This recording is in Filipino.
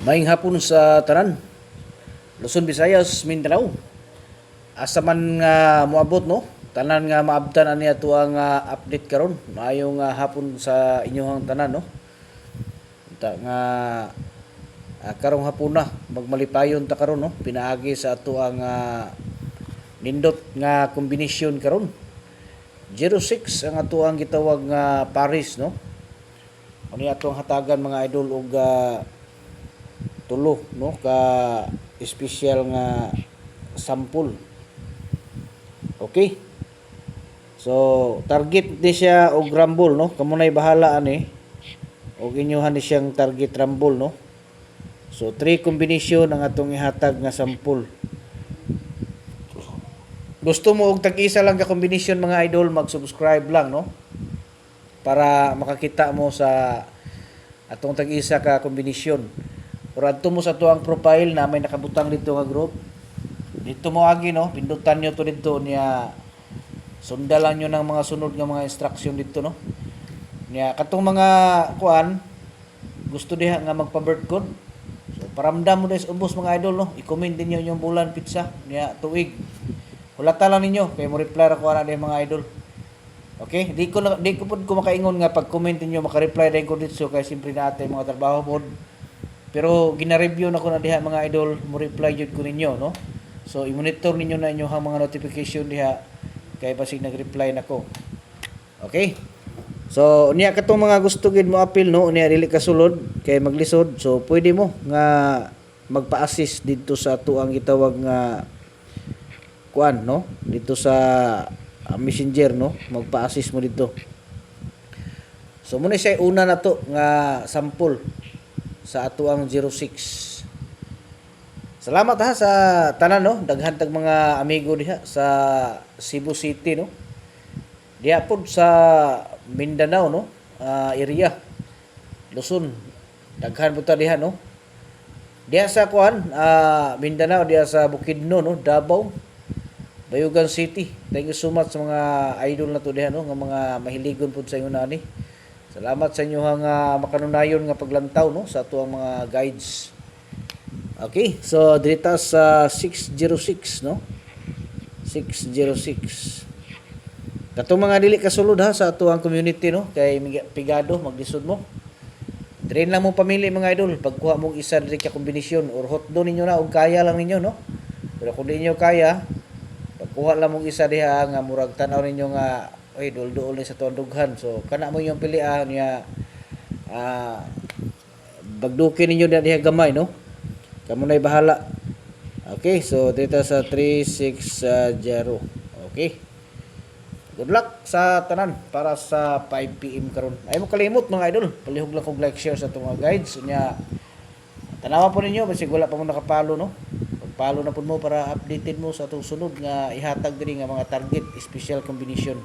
Maayong hapon sa tanan. Luzon, Visayas, Mindanao. Asa man nga moabot no? Tanan nga maabtan ani ato ang update karon. Maayong hapon sa inyong tanan no. Ta nga karong hapon na magmalipayon ta karon no. Pinaagi sa ato ang nindot nga kombinasyon karon. 06 ang ato ang gitawag nga Paris no. Ani ato ang hatagan mga idol og tulo no ka special nga sample. Okay, so target ni siya og rumble no, kamo nay bahala ani og inyohan ni siyang target rumble no. So 3 combination ang atong ihatag nga sample. Gusto mo og tag-isa lang ka combination mga idol, mag-subscribe lang no para makakita mo sa atong tag-isa ka kombinasyon. Pero adto mo sa tuang profile na may nakabutang dito nga group. Dito mo agi no, pindutan nyo to dito niya. Sundalan nyo ng mga sunod nga mga instruction dito no. Niya katong mga kuan gusto diha nga magpa-birth code. So paramdam mo des ubos mga idol no. I-comment din niyo yung bulan pizza niya tuig. Hulata lang ninyo kay mo reply ra ko ana di mga idol. Okay, di ko pud ko makaingon nga pag-comment niyo maka-reply din ko dito kay simpre na atay mga trabaho pod. Pero gina-review na ko na diha mga idol, mo reply jud ko ninyo no. So i-monitor ninyo na inyong mga notification diha kay basig nag-reply nako. Okay? So niya katong mga gusto gid mo appeal no, niya dili kasulod kay maglisod. So pwede mo nga magpa-assist dito sa tuang gitawag nga kuan no, dito sa Messenger no, magpa-assist mo dito. So muna siya una na to nga sample sa ato ang 06. Salamat ha sa tanan no, daghan tag mga amigo diha sa Cebu City no. Diha pod sa Mindanao no, area. Luzon. Daghan pud ta diha no. Diha sa kuan, Mindanao, diha sa Bukidnon no, Davao, Bayugan City. Thank you so much sa mga idol na to diha no, nga mga mahiligon pud sa inyo nani. Salamat sa inyo nga makanunayon nga paglantaw no sa ato ang mga guides. Okay, so dito sa 606 no. 606. Katong mga dili kasulod ha sa ato ang community no, kay pigado maglisod mo. Drain lang mo pamili mga idol, pagkuha mong isa diri ka kombinasyon or hotdo ninyo na og kaya lang ninyo no. Pero kung di niyo kaya, pagkuha lang mong isa diha nga murag tan-aw ninyo nga oy dul-duol ni sa tuwang dughan. So kana mo yung pilian niya bagdukin ninyo diha gamay no. Kamo na'y bahala. Okay, so dito sa 360. Okay. Good luck sa tanan para sa 5 PM karon. Ay mo kalimot mga idol, palihog lang kog like share sa itong mga guides nya. Tanawa po ninyo basig wala pa mo nakapalo no. Pag-follow na pud mo para updated mo sa atong sunod nga ihatag diri nga mga target special combination.